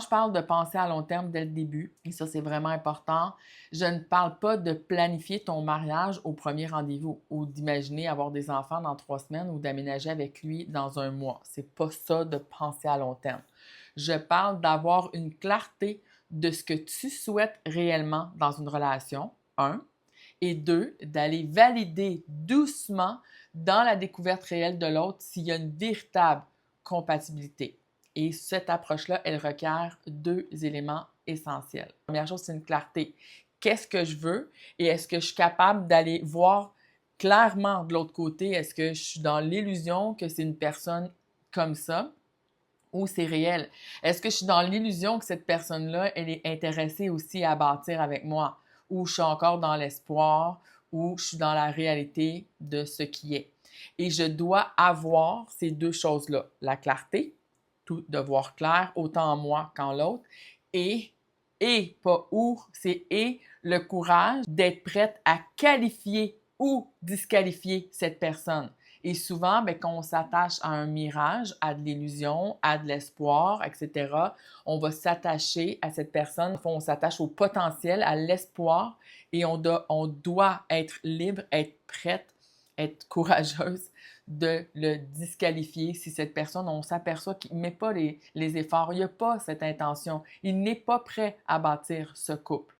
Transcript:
Je parle de penser à long terme dès le début, et ça, c'est vraiment important. Je ne parle pas de planifier ton mariage au premier rendez-vous ou d'imaginer avoir des enfants dans 3 semaines ou d'aménager avec lui dans un mois. C'est pas ça de penser à long terme. Je parle d'avoir une clarté de ce que tu souhaites réellement dans une relation, un, et deux, d'aller valider doucement dans la découverte réelle de l'autre s'il y a une véritable compatibilité. Et cette approche-là, elle requiert deux éléments essentiels. La première chose, c'est une clarté. Qu'est-ce que je veux et est-ce que je suis capable d'aller voir clairement de l'autre côté? Est-ce que je suis dans l'illusion que c'est une personne comme ça ou c'est réel? Est-ce que je suis dans l'illusion que cette personne-là, elle est intéressée aussi à bâtir avec moi? Ou je suis encore dans l'espoir, ou je suis dans la réalité de ce qui est? Et je dois avoir ces deux choses-là. La clarté, tout de voir clair, autant en moi qu'en l'autre, et, pas ou, c'est le courage d'être prête à qualifier ou disqualifier cette personne. Et souvent, bien, quand on s'attache à un mirage, à de l'illusion, à de l'espoir, etc., on va s'attacher à cette personne. On s'attache au potentiel, à l'espoir, et on doit être libre, être prête, être courageuse de le disqualifier si cette personne, on s'aperçoit qu'il ne met pas les efforts, il n'y a pas cette intention, il n'est pas prêt à bâtir ce couple.